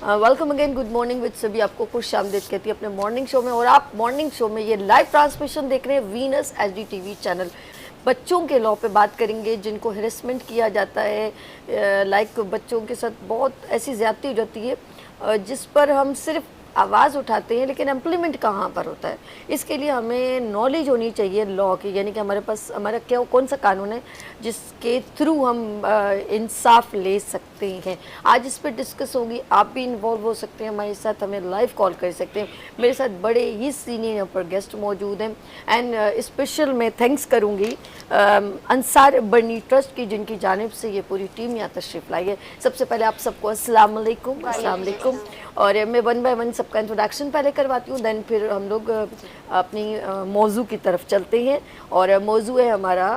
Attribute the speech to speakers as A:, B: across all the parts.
A: Welcome again, good morning with सभी। आपको खुश आमदीद कहती है अपने मॉर्निंग शो में। और आप मॉर्निंग शो में ये लाइव ट्रांसमिशन देख रहे हैं वीनस एचडी टीवी चैनल। बच्चों के लॉ पे बात करेंगे जिनको हेरेसमेंट किया जाता है, लाइक बच्चों के साथ बहुत ऐसी ज़्यादती हो जाती है जिस पर हम सिर्फ आवाज़ उठाते हैं, लेकिन इम्प्लीमेंट कहाँ पर होता है। इसके लिए हमें नॉलेज होनी चाहिए लॉ की, यानी कि हमारे पास हमारा क्या कौन सा कानून है जिसके थ्रू हम इंसाफ ले सकते हैं। आज इस पर डिस्कस होगी, आप भी इन्वॉल्व हो सकते हैं हमारे साथ, हमें लाइव कॉल कर सकते हैं। मेरे साथ बड़े ही सीनियर यहाँ पर गेस्ट मौजूद हैं एंड स्पेशल मैं थैंक्स करूँगी अंसार बर्नी ट्रस्ट की, जिनकी जानिब से ये पूरी टीम यहाँ तशरीफ़ लाई है। सबसे पहले आप सबको अस्सलाम वालेकुम। अस्सलाम वालेकुम। और मैं वन बाय वन सबका इंट्रोडक्शन पहले करवाती हूँ, देन फिर हम लोग अपनी मौजू की तरफ चलते हैं। और मौजू है हमारा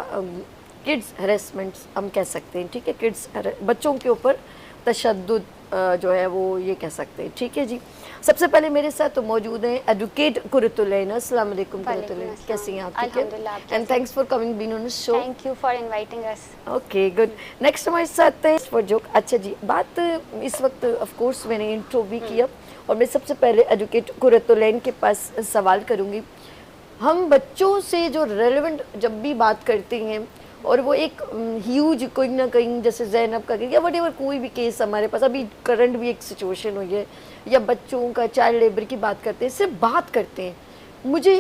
A: किड्स हरेसमेंट हम कह सकते हैं, ठीक है। किड्स बच्चों के ऊपर तशद्दुद जो है वो ये कह सकते हैं, ठीक है जी। सबसे पहले मेरे साथ तो मौजूद हैं एडवोकेट कुरतुलैन। अस्सलाम वालेकुम कुरतुलैन, कैसी हैं आप? ठीक है, and thanks for coming being on the show.
B: Thank you for inviting us.
A: Okay good. Next हमारे साथ है फॉर जोक। अच्छा जी, बात इस वक्त ऑफ कोर्स मैंने इंट्रो भी किया और मैं सबसे पहले एडवोकेट कुरतुलैन के पास सवाल करूँगी। हम बच्चों से जो रेलेवेंट जब भी बात करते हैं और वो एक ह्यूज कोई ना कहीं, जैसे ज़ैनब का या वटेवर कोई भी केस हमारे पास अभी करंट भी एक सिचुएशन हुई है, या बच्चों का चाइल्ड लेबर की बात करते हैं, सिर्फ बात करते हैं, मुझे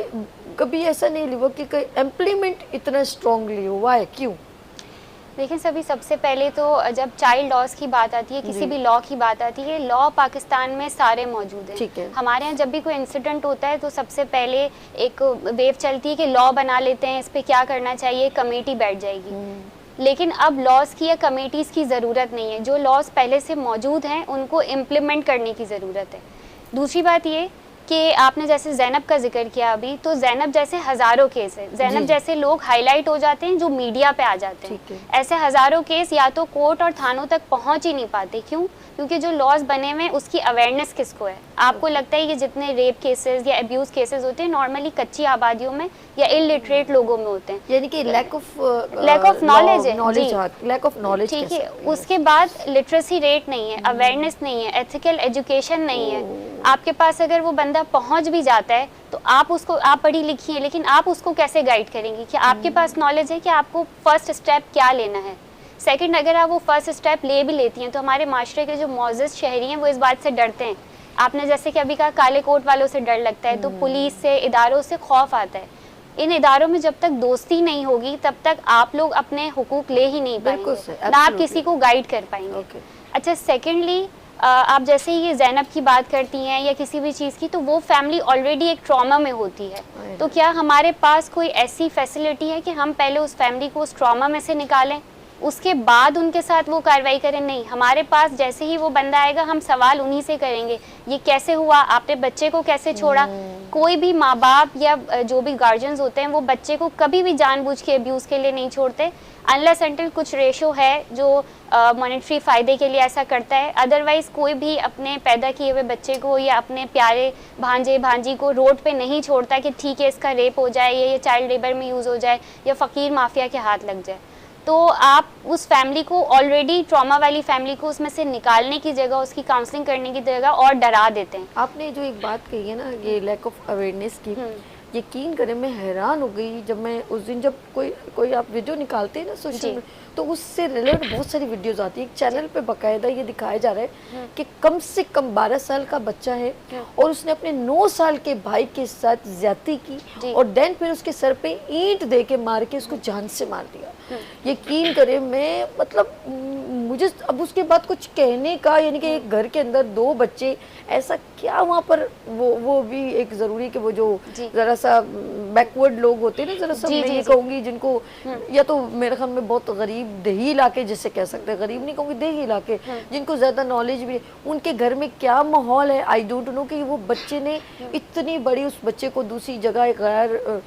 A: कभी ऐसा नहीं लगा कि इम्प्लीमेंट इतना स्ट्रांगली हुआ है, क्यों?
B: देखिए सभी, सबसे पहले तो जब चाइल्ड लॉज की बात आती है, किसी भी लॉ की बात आती है, लॉ पाकिस्तान में सारे मौजूद हैं।
A: ठीक है।
B: हमारे यहाँ जब भी कोई इंसिडेंट होता है तो सबसे पहले एक वेव चलती है कि लॉ बना लेते हैं, इस पे क्या करना चाहिए, कमेटी बैठ जाएगी। लेकिन अब लॉज की या कमेटीज़ की ज़रूरत नहीं है, जो लॉज पहले से मौजूद हैं उनको इम्प्लीमेंट करने की ज़रूरत है। दूसरी बात ये कि आपने जैसे ज़ैनब का जिक्र किया अभी, तो ज़ैनब जैसे हज़ारों केस है, ज़ैनब जैसे लोग हाईलाइट हो जाते हैं जो मीडिया पे आ जाते हैं। ऐसे हज़ारों केस या तो कोर्ट और थानों तक पहुंच ही नहीं पाते। क्यों? क्योंकि जो लॉज बने हुए हैं उसकी अवेयरनेस किसको है? आपको लगता है कि जितने रेप केसेस या अब्यूज़ केसेस होते हैं नॉर्मली कच्ची आबादियों में या इलिटरेट लोगों में होते हैं,
A: यानी कि लैक ऑफ
B: नॉलेज है,
A: लैक ऑफ नॉलेज,
B: ठीक है। उसके बाद लिटरेसी रेट नहीं है, अवेयरनेस नहीं है, एथिकल एजुकेशन नहीं है। आपके पास अगर वो बंदा पहुंच भी जाता है तो आप पढ़ी लिखी हैं, लेकिन आप उसको कैसे गाइड करेंगी कि आपके पास नॉलेज है कि आपको फर्स्ट स्टेप क्या लेना है। सेकंड, अगर आप वो फर्स्ट स्टेप ले भी लेती हैं तो हमारे माशरे के जो मौजूद शहरी हैं वो इस बात से डरते हैं। आपने जैसे कि अभी कहा काले कोट वालों से डर लगता है, तो पुलिस से, इदारों से खौफ आता है। इन इदारों में जब तक दोस्ती नहीं होगी तब तक आप लोग अपने हुकूक ले ही नहीं पाएंगे, ना आप किसी को गाइड कर पाएंगे। अच्छा, सेकेंडली आप जैसे ये ज़ैनब की बात करती हैं या किसी भी चीज़ की, तो वो फैमिली ऑलरेडी एक ट्रॉमा में होती है। तो क्या हमारे पास कोई ऐसी फैसिलिटी है कि हम पहले उस फैमिली को उस ट्रॉमा में से निकालें, उसके बाद उनके साथ वो कार्रवाई करें? नहीं, हमारे पास जैसे ही वो बंदा आएगा हम सवाल उन्हीं से करेंगे, ये कैसे हुआ, आपने बच्चे को कैसे छोड़ा। कोई भी माँ बाप या जो भी गार्जियंस होते हैं वो बच्चे को कभी भी जानबूझ के अब्यूज़ के लिए नहीं छोड़ते, अनलेस अनटिल कुछ रेशो है जो मॉनेटरी फ़ायदे के लिए ऐसा करता है। अदरवाइज़ कोई भी अपने पैदा किए हुए बच्चे को या अपने प्यारे भांजे भांजी को रोड पे नहीं छोड़ता कि ठीक है इसका रेप हो जाए या ये चाइल्ड लेबर में यूज़ हो जाए या फ़कीर माफिया के हाथ लग जाए। तो आप उस फैमिली को, ऑलरेडी ट्रॉमा वाली फैमिली को उसमें से निकालने की जगह, उसकी काउंसलिंग करने की जगह और डरा देते हैं।
A: आपने जो एक बात कही है ना, ये लैक ऑफ अवेयरनेस की, यकीन करें मैं हैरान हो गई जब मैं उस दिन जब कोई आप वीडियो निकालते हैं ना सोशल में, तो उससे रिलेटेड बहुत सारी वीडियोस आती है। एक चैनल पे बाकायदा ये दिखाया जा रहा है कि कम से कम 12 साल का बच्चा है और उसने अपने 9 साल के भाई के साथ ज्यादती की और देन फिर उसके सर पे ईंट दे के मार के उसको जान से मार दिया। यकीन करें मैं, मतलब मुझे अब उसके बाद कुछ कहने का, यानी कि एक घर के अंदर 2 बच्चे, ऐसा क्या वहाँ पर वो भी एक ज़रूरी कि वो जो ज़रा सा बैकवर्ड लोग होते हैं ना, ज़रा सा मैं ये कहूँगी जिनको, या तो मेरे ख्याल में बहुत गरीब देही इलाके जिसे कह सकते हैं, गरीब नहीं कहूँगी, देही इलाके, जिनको ज़्यादा नॉलेज भी, उनके घर में क्या माहौल है आई डोंट नो, कि वो बच्चे ने इतनी बड़ी उस बच्चे को दूसरी जगह, एक गैर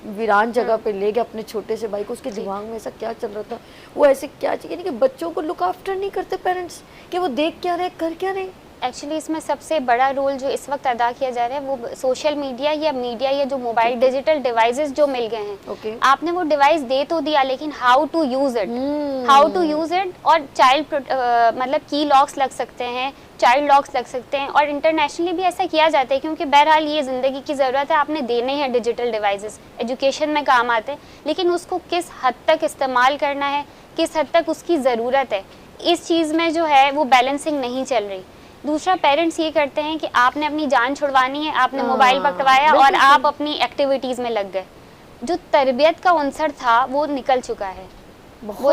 A: वीरान जगह पे ले गया अपने छोटे से भाई को। उसके दिमाग में ऐसा क्या चल रहा था, वो ऐसे क्या चाहिए, यानी कि बच्चों को लुक आफ्टर नहीं करते पेरेंट्स, कि वो देख क्या रहे, कर क्या रहे।
B: एक्चुअली इसमें सबसे बड़ा रोल जो इस वक्त अदा किया जा रहा है वो सोशल मीडिया या जो मोबाइल डिजिटल डिवाइसेस जो मिल गए हैं। आपने वो डिवाइस दे तो दिया, लेकिन हाउ टू यूज इट, और चाइल्ड मतलब की लॉक्स लग सकते हैं, चाइल्ड लॉक्स लग सकते हैं, और इंटरनेशनली भी ऐसा किया जाता है, क्योंकि बहरहाल ये ज़िंदगी की ज़रूरत है, आपने देने हैं डिजिटल डिवाइसेस, एजुकेशन में काम आते हैं, लेकिन उसको किस हद तक इस्तेमाल करना है, किस हद तक उसकी ज़रूरत है, इस चीज़ में जो है वो बैलेंसिंग नहीं चल रही। दूसरा, पेरेंट्स ये करते हैं कि आपने अपनी जान छुड़वानी है, आपने मोबाइल पकड़वाया और आप अपनी एक्टिविटीज़ में लग गए। जो तरबियत का अंसर था वो निकल चुका है, वो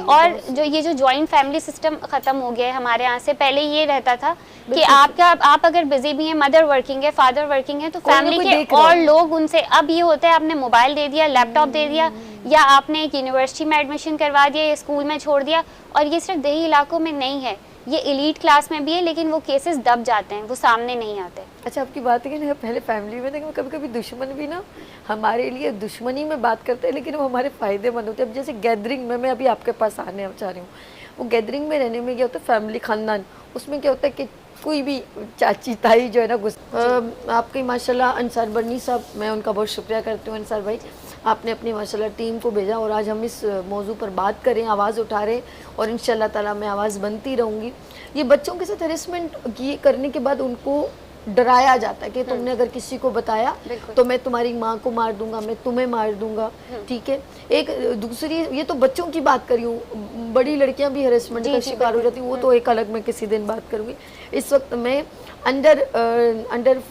B: और जो ये जो जॉइंट फैमिली सिस्टम ख़त्म हो गया है हमारे यहाँ से। पहले ये रहता था कि आप अगर बिजी भी हैं, मदर वर्किंग है, फादर वर्किंग है, तो फैमिली के और लोग उनसे, अब ये होता है आपने मोबाइल दे दिया, लैपटॉप दे दिया, या आपने एक यूनिवर्सिटी में एडमिशन करवा दिया या स्कूल में छोड़ दिया। और ये सिर्फ देही इलाकों में नहीं है, ये एलीट क्लास में भी है, लेकिन वो केसेस दब जाते हैं, वो सामने नहीं आते।
A: अच्छा, आपकी बात है कि ना पहले फैमिली में ना कभी कभी दुश्मन भी ना हमारे लिए दुश्मनी में बात करते हैं, लेकिन वो हमारे फ़ायदेमंद होते हैं। अब जैसे गैदरिंग में, मैं अभी आपके पास आने चाह रही हूँ, वो गैदरिंग में रहने में क्या होता है, फैमिली खानदान, उसमें क्या होता है कि कोई भी चाची ताई जो है ना आपकी माशाल्लाह अंसार बर्नी साहब, मैं उनका बहुत शुक्रिया करती हूँ। अंसार भाई, आपने अपनी माशाल्लाह टीम को भेजा और आज हम इस मौजू पर बात करें, आवाज़ उठा रहे, और इंशाल्लाह ताला मैं आवाज़ बनती रहूँगी। ये बच्चों के साथ हैरेसमेंट करने के बाद उनको डराया जाता है कि तुमने अगर किसी को बताया तो मैं तुम्हारी माँ को मार दूंगा, मैं तुम्हें मार दूंगा, ठीक है। एक दूसरी, ये तो बच्चों की बात कर रही हूँ, बड़ी लड़कियां भी हैरेसमेंट का शिकार हो जाती हैं, वो तो एक अलग मैं किसी दिन बात करूँगी। इस वक्त मैं अंडर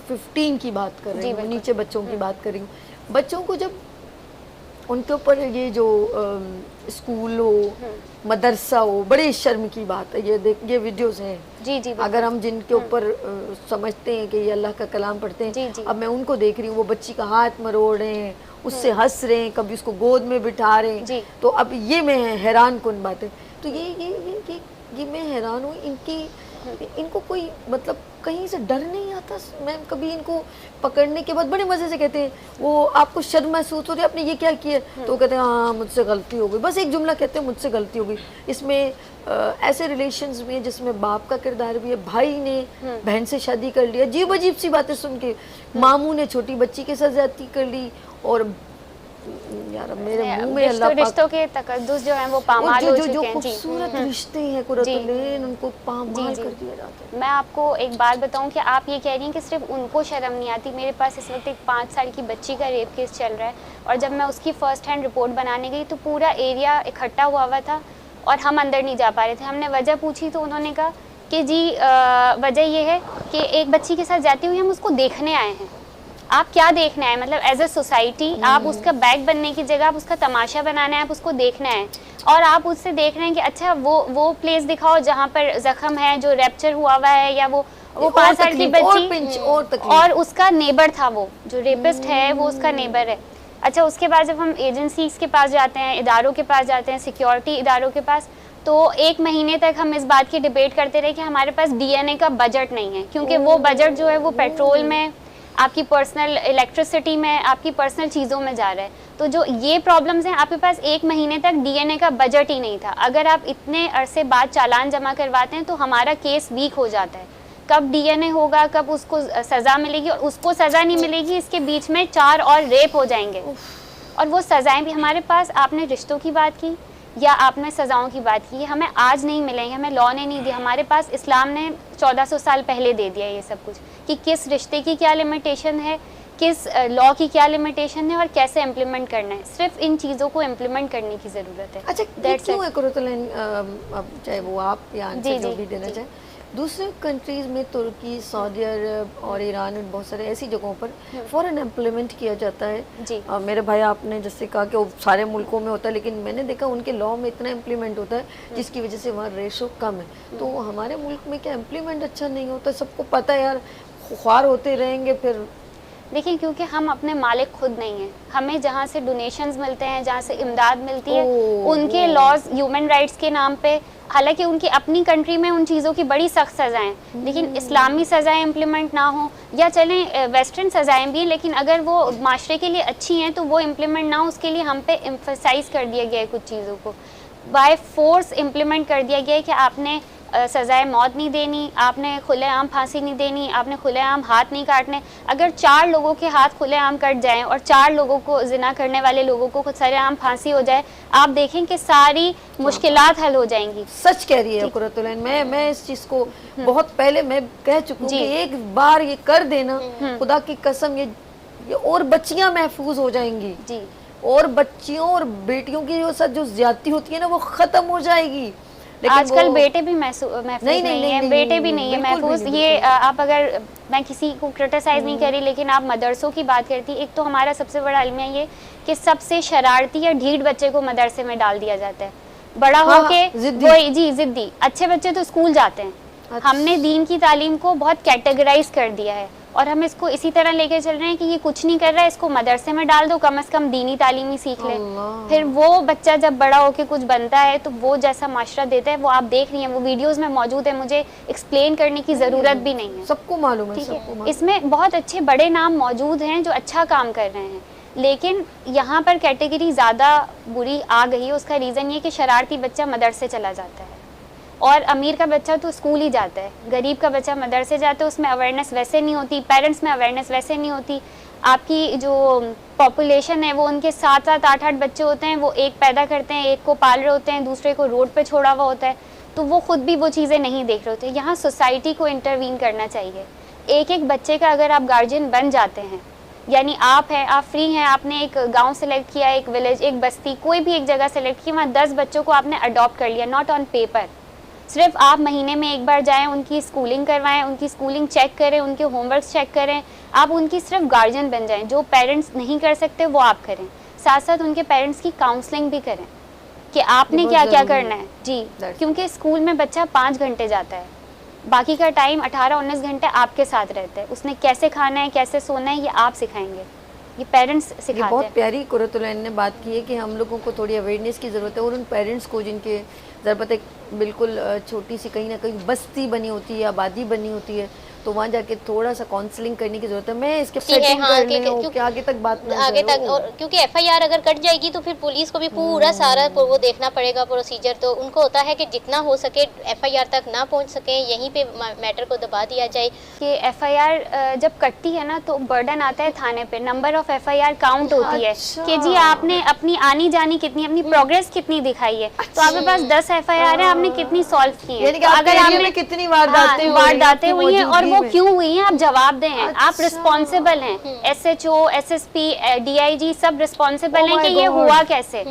A: 15 की बात कर रही हूँ, नीचे बच्चों की बात कर रही हूँ। बच्चों को जब उनके ऊपर ये जो स्कूल हो, मदरसा हो, बड़ी शर्म की बात है। ये वीडियोस हैं,
B: जी
A: अगर हम जिनके ऊपर समझते हैं कि ये अल्लाह का कलाम पढ़ते हैं, अब मैं उनको देख रही हूँ, वो बच्ची का हाथ मरोड़ रहे हैं, उससे हंस रहे हैं, कभी उसको गोद में बिठा रहे हैं। तो अब ये मैं हैरान कुन बात है। तो ये मैं हैरान हूँ, इनको कोई मतलब कहीं से डर नहीं आता। मैं कभी इनको पकड़ने के बाद बड़े मज़े से कहते हैं, वो आपको शर्म महसूस हो रही है, आपने ये क्या किया, तो कहते हैं हाँ मुझसे गलती हो गई, बस एक जुमला कहते हैं मुझसे गलती हो गई। इसमें ऐसे रिलेशंस में जिसमें बाप का किरदार भी है, भाई ने बहन से शादी कर लिया, अजीब अजीब सी बातें सुन के, मामू ने छोटी बच्ची के साथ ज्यादती कर ली, और यार मेरे मुंह में अल्लाह पाक
B: रिश्तों के तकद्दुस जो हैं वो पामाल हो चुके हैं।
A: जो खूबसूरत रिश्ते हैं कुरतुलैन, उनको पामाल कर दिया जाता है।
B: मैं आपको एक बात बताऊं कि आप ये कह रही हैं कि सिर्फ उनको शर्म नहीं आती। मेरे पास इस वक्त एक 5 साल की बच्ची का रेप केस चल रहा है, और जब मैं उसकी फ़र्स्ट हैंड रिपोर्ट बनाने गई तो पूरा एरिया इकट्ठा हुआ था और हम अंदर नहीं जा पा रहे थे। हमने वजह पूछी तो उन्होंने कहा कि जी वजह ये है कि एक बच्ची के साथ जाती हुई हम उसको देखने आए हैं। आप क्या देखना है, मतलब एज अ सोसाइटी आप उसका बैग बनने की जगह आप उसका तमाशा बनाना है, आप उसको देखना है, और आप उससे देख रहे हैं कि अच्छा वो प्लेस दिखाओ जहाँ पर जख्म है, जो रैप्चर हुआ है, या वो 5 साल की बच्ची और उसका नेबर था, वो जो रेपिस्ट है वो उसका नेबर है। अच्छा, उसके बाद जब हम एजेंसीज के पास जाते हैं, इदारों के पास जाते हैं, सिक्योरिटी इदारों के पास, तो 1 महीने तक हम इस बात की डिबेट करते रहे कि हमारे पास डीएनए का बजट नहीं है, क्योंकि वो बजट जो है वो पेट्रोल में, आपकी पर्सनल इलेक्ट्रिसिटी में, आपकी पर्सनल चीज़ों में जा रहा है। तो जो ये प्रॉब्लम्स हैं, आपके पास 1 महीने तक डीएनए का बजट ही नहीं था। अगर आप इतने अरसे बाद चालान जमा करवाते हैं तो हमारा केस वीक हो जाता है। कब डीएनए होगा, कब उसको सज़ा मिलेगी, और उसको सज़ा नहीं मिलेगी, इसके बीच में 4 और रेप हो जाएंगे, और वो सज़ाएं भी हमारे पास। आपने रिश्तों की बात की या आपने सज़ाओं की बात की, हमें आज नहीं मिलेंगे, हमें लॉ ने नहीं दिया, हमारे पास इस्लाम ने 1400 साल पहले दे दिया ये सब कुछ, कि किस रिश्ते की क्या लिमिटेशन है, किस लॉ की क्या लिमिटेशन है, और कैसे इम्प्लीमेंट करना है। सिर्फ इन चीज़ों को इम्प्लीमेंट करने की ज़रूरत है।
A: अच्छा, क्यों है कुरतुलैन, चाहे वो आप या आंसर जो भी देना चाहें, दूसरे कंट्रीज़ में तुर्की, सऊदी अरब और ईरान में बहुत सारे ऐसी जगहों पर फ़ौरन इम्प्लीमेंट किया जाता है। मेरे भाई, आपने जैसे कहा कि वो सारे मुल्कों में होता है, लेकिन मैंने देखा उनके लॉ में इतना इम्प्लीमेंट होता है जिसकी वजह से वहाँ रेशो कम है। तो हमारे मुल्क में क्या इम्प्लीमेंट अच्छा नहीं होता? सबको पता है यार, ख्वार होते रहेंगे। फिर
B: देखिए, क्योंकि हम अपने मालिक खुद नहीं हैं, हमें जहाँ से डोनेशंस मिलते हैं, जहाँ से इमदाद मिलती है, उनके लॉज ह्यूमन राइट्स के नाम पे, हालांकि उनकी अपनी कंट्री में उन चीज़ों की बड़ी सख्त सज़ाएं, लेकिन इस्लामी सज़ाएं इम्प्लीमेंट ना हो, या चलें वेस्टर्न सज़ाएं भी, लेकिन अगर वो माशरे के लिए अच्छी हैं तो वो इम्प्लीमेंट ना हो, उसके लिए हम पे एम्फसाइज़ कर दिया गया है कुछ चीज़ों को, बाय फोर्स इम्प्लीमेंट कर दिया गया है कि आपने सजाए मौत नहीं देनी, आपने खुलेआम फांसी नहीं देनी, आपने खुलेआम हाथ नहीं काटने। अगर 4 लोगों के हाथ खुलेआम कट जाएं और 4 लोगों को जिना करने वाले लोगों को सरेआम फांसी हो जाए, आप देखें कि सारी मुश्किलात हल हो जाएंगी।
A: सच कह रही है कुरतुलैन। मैं इस चीज को बहुत पहले मैं कह चुकी हूँ कि एक बार ये कर देना, खुदा की कसम, ये और बच्चियां महफूज हो जाएंगी
B: जी, और
A: बच्चियों और बेटियों की जो ज्यादती होती है ना वो खत्म हो जाएगी। लेकिन
B: आजकल बेटे भी महफूज नहीं है, बेटे भी नहीं है महफूज। ये आप अगर, मैं किसी को क्रिटिसाइज नहीं करी, लेकिन आप मदरसों की बात करती, एक तो हमारा सबसे बड़ा अलमिया ये कि सबसे शरारती या ढीठ बच्चे को मदरसे में डाल दिया जाता है, बड़ा होके वही जी जिद्दी। अच्छे बच्चे तो स्कूल जाते हैं।
A: अच्छा।
B: हमने दीन की तालीम को बहुत कैटेगराइज कर दिया है और हम इसको इसी तरह लेके चल रहे हैं कि ये कुछ नहीं कर रहा है, इसको मदरसे में डाल दो, कम से कम दीनी तालीम ही सीख ले। फिर वो बच्चा जब बड़ा होके कुछ बनता है तो वो जैसा माशरा देता है वो आप देख रही हैं, वो वीडियोस में मौजूद है, मुझे एक्सप्लेन करने की ज़रूरत भी नहीं है,
A: सबको मालूम है।
B: ठीक
A: सबको
B: है,
A: मालूम।
B: इसमें बहुत अच्छे बड़े नाम मौजूद हैं जो अच्छा काम कर रहे हैं, लेकिन यहाँ पर कैटेगरी ज़्यादा बुरी आ गई है। उसका रीज़न ये कि शरारती बच्चा मदरसे चला जाता है और अमीर का बच्चा तो स्कूल ही जाता है, गरीब का बच्चा मदरसे जाता है, उसमें अवेयरनेस वैसे नहीं होती, पेरेंट्स में अवेयरनेस वैसे नहीं होती। आपकी जो पॉपुलेशन है वो उनके 7-7, 8-8 बच्चे होते हैं, वो एक पैदा करते हैं, एक को पाल रहे होते हैं, दूसरे को रोड पे छोड़ा हुआ होता है, तो वो खुद भी वो चीज़ें नहीं देख रहे होते। यहाँ सोसाइटी को इंटरवीन करना चाहिए। एक एक बच्चे का अगर आप गार्जियन बन जाते हैं, यानी आप हैं, आप फ्री हैं, आपने एक गांव सेलेक्ट किया, एक विलेज, एक बस्ती, कोई भी एक जगह सेलेक्ट की, वहाँ 10 बच्चों को आपने अडॉप्ट कर लिया, नॉट ऑन पेपर। सिर्फ आप महीने में एक बार जाएं, उनकी स्कूलिंग करवाएं, उनकी स्कूलिंग चेक करें, उनके होमवर्क चेक करें, आप उनकी सिर्फ गार्जियन बन जाएं। जो पेरेंट्स नहीं कर सकते वो आप करें, साथ साथ उनके पेरेंट्स की काउंसलिंग भी करें कि आपने क्या क्या करना है जी। क्योंकि स्कूल में बच्चा 5 घंटे जाता है, बाकी का टाइम 18-19 घंटे आपके साथ रहता है। उसने कैसे खाना है, कैसे सोना है, ये आप सिखाएंगे, ये पेरेंट्स सिखाते हैं।
A: बहुत प्यारी कुरतुलैन ने बात की है कि हम लोगों को थोड़ी अवेयरनेस की ज़रूरत है और उन पेरेंट्स को जिनके ज़रूरत है, बिल्कुल छोटी सी कहीं ना कहीं बस्ती बनी होती है, आबादी बनी होती है, तो वहाँ जाके थोड़ा सा काउंसलिंग करने की जरूरत है। मैं इसके सेटिंग कर रही हूँ कि आगे तक बात ना
C: आगे तक, और क्योंकि एफआईआर अगर कट जाएगी तो फिर पुलिस को भी पूरा सारा वो देखना पड़ेगा प्रोसीजर। तो उनको होता है कि जितना हो सके एफआईआर तक ना पहुँच सके, यहीं पे मैटर को दबा दिया जाए।
B: कि एफआईआर जब कटती है ना तो बर्डन आता है थाने पे, नंबर ऑफ एफआईआर काउंट होती है कि जी आपने अपनी आनी जानी कितनी, अपनी प्रोग्रेस कितनी दिखाई है। तो आपके पास 10 एफआईआर है, आपने कितनी सॉल्व की है,
A: अगर आपने कितनी
B: वारदातें हुई हैं और वो क्यों हुई हैं आप जवाब दें। आप रिस्पॉन्सिबल हैं, एसएचओ, एसएसपी, डीआईजी सब रिस्पॉन्सिबल हैं कि ये हुआ कैसे।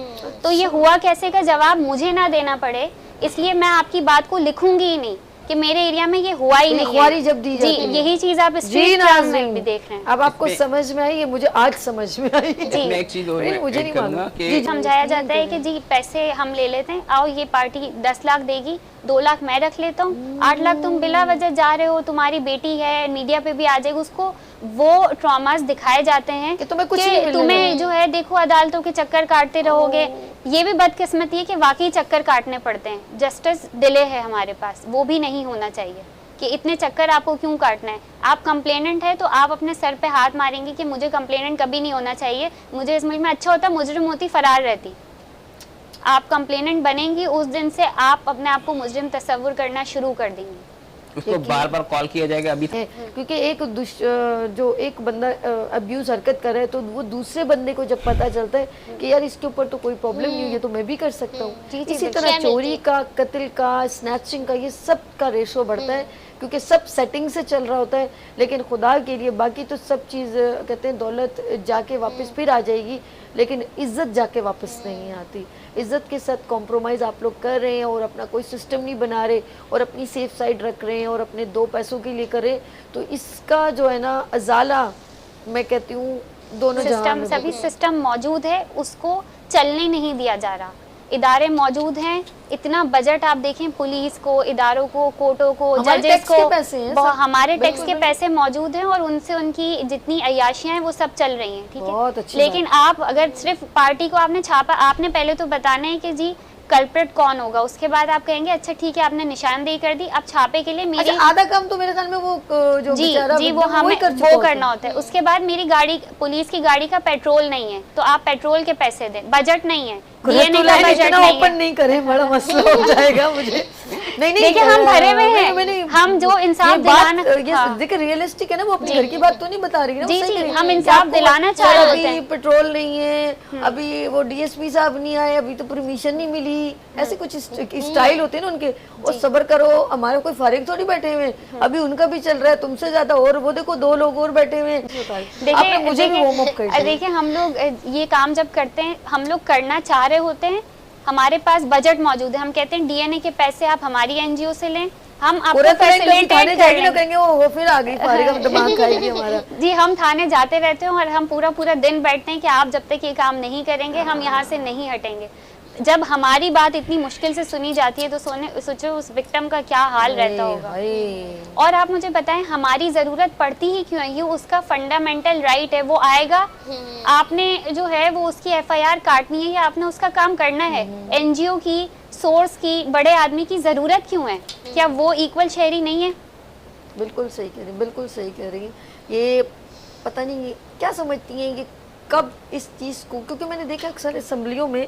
B: तो ये हुआ कैसे का जवाब मुझे ना देना पड़े, इसलिए मैं आपकी बात को लिखूंगी ही नहीं कि मेरे एरिया में ये हुआ ही नहीं है।
A: जब दी जाती है,
B: यही चीज आप स्ट्रीट क्राइम में भी देख रहे हैं।
A: अब आपको समझ में आई, ये मुझे आज समझ में आई।
B: जी
D: एक चीज और
A: मुझे नहीं मालूम
D: कि
B: समझाया जाता है कि जी पैसे हम ले लेते हैं, आओ ये पार्टी 10 लाख देगी, 2 लाख मैं रख लेता हूँ, 8 लाख तुम बिला वजह जा रहे हो, तुम्हारी बेटी है, मीडिया पे भी आ जाएगी। उसको वो ट्रॉमास दिखाए जाते हैं
A: कि तुम्हें कुछ नहीं मिलेगा।
B: तुम्हें जो है देखो अदालतों के चक्कर काटते रहोगे। ये भी बदकिस्मती है कि वाकई चक्कर काटने पड़ते हैं, जस्टिस डिले है हमारे पास, वो भी नहीं होना चाहिए कि इतने चक्कर आपको क्यों काटना है। आप कंप्लेनेंट है तो आप अपने सर पे हाथ मारेंगे कि मुझे कंप्लेनेंट कभी नहीं होना चाहिए, मुझे इस मुल्क में अच्छा होता मुजरिम होती, फरार रहती। आप कंप्लेनेंट बनेंगी उस दिन से आप अपने आप को मुजरिम तस्वुर करना शुरू कर देंगी।
D: उसको बार बार कॉल किया जाएगा अभी,
A: क्योंकि एक जो एक बंदा अब्यूज हरकत कर रहा है तो वो दूसरे बंदे को जब पता चलता है कि यार इसके ऊपर तो कोई प्रॉब्लम नहीं है तो मैं भी कर सकता हूँ। इसी तरह चोरी का, कत्ल का, स्नैचिंग का, ये सब का रेशो बढ़ता है क्योंकि सब सेटिंग से चल रहा होता है। लेकिन खुदा के लिए बाकी तो सब चीज़ कहते हैं दौलत जाके वापस फिर आ जाएगी, लेकिन इज्जत जाके वापस नहीं आती। इज्जत के साथ कॉम्प्रोमाइज़ आप लोग कर रहे हैं और अपना कोई सिस्टम नहीं बना रहे और अपनी सेफ साइड रख रहे हैं और अपने 2 पैसों के लिए कर रहे हैं, तो इसका जो है ना अजाला मैं कहती हूँ दोनों
B: सिस्टम, सभी सिस्टम मौजूद है, उसको चलने नहीं दिया जा रहा। इदारे मौजूद हैं, इतना बजट आप देखें पुलिस को, इदारों को, कोर्टों को, जजेस को, हमारे टैक्स के पैसे मौजूद हैं और उनसे उनकी जितनी अय्याशियां हैं वो सब चल रही हैं, ठीक है। लेकिन आप अगर सिर्फ पार्टी को आपने छापा, आपने पहले तो बताना है कि जी कल्प्रिट कौन होगा, उसके बाद आप कहेंगे अच्छा ठीक है आपने निशानदेही कर दी, अब छापे के लिए मेरी
A: आधा काम तो मेरे ख्याल में वो जो
B: जी वो हमें वो करना होता है। उसके बाद मेरी गाड़ी, पुलिस की गाड़ी का पेट्रोल नहीं है तो आप पेट्रोल के पैसे दें, बजट नहीं है डीएनए का बजट
A: इतना
B: नहीं
A: ओपन
B: है।
A: नहीं करें, बड़ा मसला हो जाएगा मुझे। नहीं नहीं,
B: देखिए हम भरे हुए हैं,
A: मैंने
B: हम जो इंसाफ
A: ये बात,
B: दिलाना,
A: ये
B: हाँ।
A: देखिए रियलिस्टिक है ना, वो अपने घर की बात तो नहीं बता रही ना, वो
B: जी,
A: सही
B: जी,
A: कह रही है।
B: हम
A: कि
B: इंसाफ
A: आपको
B: दिलाना चाह
A: सर
B: रहे
A: अभी
B: होते हैं।
A: पेट्रोल नहीं है, अभी वो डीएसपी साहब नहीं आए, अभी तो परमिशन नहीं मिली, ऐसे कुछ स्टाइल होते हैं ना उनके। और सब्र करो, हमारे कोई फारिग थोड़ी बैठे हुए हैं, अभी उनका भी चल रहा है तुमसे ज्यादा, और वो देखो 2 लोग और बैठे हुए हैं। आपने मुझे भी वार्म अप कर दिया।
B: देखिए हम लोग ये काम जब करते हैं, हम लोग करना चाह रहे होते हैं, हमारे पास बजट मौजूद है, हम कहते हैं डीएनए के पैसे आप हमारी एनजीओ से लें, हम आपको
A: पूरा थाने
B: फैसिलिटेट कर
A: जाएगी ना,
B: लेंगे।
A: कहेंगे वो फिर आ गई फारिग, अब दिमाग खाएगी हमारा।
B: जी, हम थाने जाते रहते हैं और हम पूरा दिन बैठते हैं कि आप जब तक ये काम नहीं करेंगे हम यहाँ से नहीं हटेंगे। जब हमारी बात इतनी मुश्किल से सुनी जाती है तो सोचो उस विक्टिम का क्या हाल रहता होगा। और आप मुझे बताएं हमारी जरूरत पड़ती ही क्यों है, ये उसका फंडामेंटल राइट है, वो आएगा, आपने जो है वो उसकी एफआईआर काटनी है या आपने उसका काम करना है। एनजीओ की, सोर्स की, बड़े आदमी की जरूरत क्यों है? क्या वो इक्वल शहरी नहीं है?
A: बिल्कुल सही कह रही, बिल्कुल सही कह रही। ये पता नहीं ये क्या समझती हैं, ये कब इस चीज़ को, क्योंकि मैंने देखा अक्सर असेंबलियों में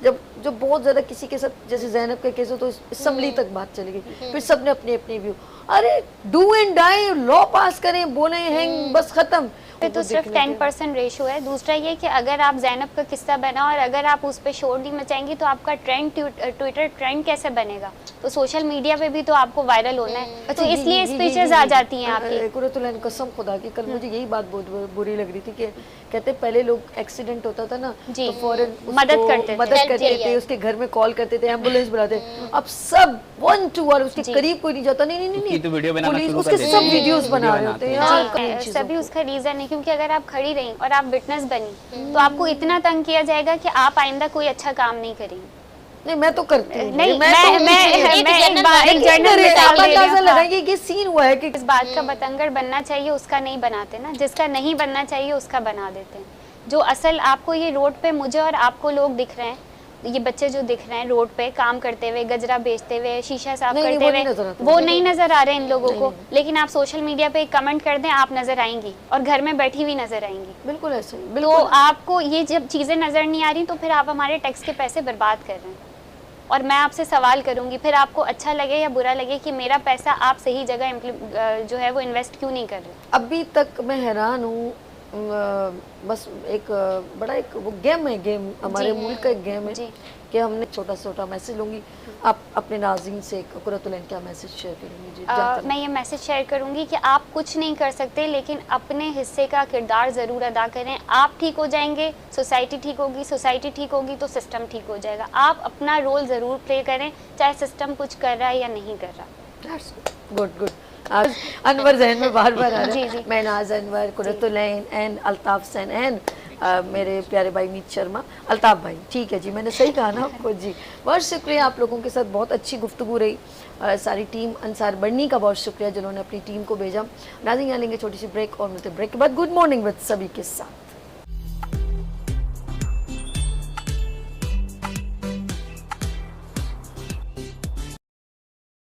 A: जब बहुत ज़्यादा किसी के साथ, जैसे जैनब का केस हो तो असेंबली तक बात चली गई, फिर सबने अपने अपने व्यू, अरे do and die, law pass करें, बोले हैंग, बस खत्म।
B: तो सिर्फ 10% रेशो है। दूसरा ये कि अगर आप जैनब का किस्सा बना और अगर आप उस पर शोर नहीं मचाएंगी तो आपका ट्रेंड, ट्विटर ट्रेंड कैसे बनेगा? तो सोशल मीडिया पे भी तो आपको वायरल होना है, तो इसलिए स्पीचेस आ जाती हैं आपकी।
A: कुरतुलैन कसम खुदा की, कल मुझे यही बात बहुत बुरी लग रही थी कि कहते पहले लोग एक्सीडेंट होता था ना
B: जी,
A: तो फौरन
B: मदद करते
A: थे, उसके घर में कॉल करते थे, एम्बुलेंस बुलाते। अब सब 1 2 और उसके करीब कोई नहीं जाता, नहीं नहीं
D: तो वीडियो बनाना
A: पुलिस
D: शुरू कर
A: उसके
D: देते
A: सब
D: हैं,
A: वीडियोस बना रहे होते हैं यार।
B: जी, सभी उसका रीजन है, क्योंकि अगर आप खड़ी रही और आप विटनेस बनी तो आपको इतना तंग किया जाएगा कि आप आइंदा कोई अच्छा काम नहीं करेंगे।
A: नहीं मैं तो करती हूँ,
B: नहीं,
A: मैं
B: एक जर्नल मिसाल दे रही
A: अंदाजा
B: हूँ।
A: लगाइए ये सीन हुआ है कि
B: इस बात का बतंगड़ बनना चाहिए उसका नहीं बनाते ना, जिसका नहीं बनना चाहिए उसका बना देते हैं। जो असल आपको ये रोड पे मुझे और आपको लोग दिख रहे हैं, ये बच्चे जो दिख रहे हैं रोड पे काम करते हुए, गजरा बेचते हुए, शीशा साफ
A: नहीं,
B: करते
A: वो नहीं
B: हुए,
A: नजर आते।
B: वो नहीं नजर आ रहे इन लोगों को। लेकिन आप सोशल मीडिया पे एक कमेंट कर दें, आप नजर आएंगी और घर में बैठी हुई नजर आएंगी।
A: बिल्कुल ऐसा ही,
B: तो
A: बिल्कुल।
B: आपको ये जब चीजें नजर नहीं आ रही तो फिर आप हमारे टैक्स के पैसे बर्बाद कर रहे हैं। और मैं आपसे सवाल करूंगी, फिर आपको अच्छा लगे या बुरा लगे कि मेरा पैसा आप सही जगह जो है वो इन्वेस्ट क्यों नहीं कर रहे?
A: अभी तक मैं हैरान हूँ, बस एक बड़ा एक वो गेम है, गेम हमारे मुल्क का एक गेम है
B: जी।
A: कि हमने छोटा मैसेज लूंगी, आप अपने नाज़रीन से कुरतुलैन क्या मैसेज शेयर करेंगी? जी जानते
B: मैं ये मैसेज शेयर करूंगी कि आप कुछ नहीं कर सकते, लेकिन अपने हिस्से का किरदार ज़रूर अदा करें। आप ठीक हो जाएंगे, सोसाइटी ठीक होगी, सोसाइटी ठीक होगी तो सिस्टम ठीक हो जाएगा। आप अपना रोल ज़रूर प्ले करें, चाहे सिस्टम कुछ कर रहा है या नहीं कर रहा।
A: Good good. आज अनवर जहन में बार बार आ रहा
B: जी,
A: है।
B: जी।
A: मैं नाज अनवर, कुरतुलैन एंड अल्ताफ सैन एंड मेरे प्यारे भाई मीत शर्मा, अल्ताफ भाई, ठीक है जी, मैंने सही कहा ना आपको जी। बहुत शुक्रिया, आप लोगों के साथ बहुत अच्छी गुफ्तगू रही। सारी टीम अंसार बढ़नी का बहुत शुक्रिया जिन्होंने अपनी टीम को भेजा। नाज़रीन यहाँ लेंगे छोटी सी ब्रेक और मिलते ब्रेक के बाद गुड मॉर्निंग विद सभी के साथ।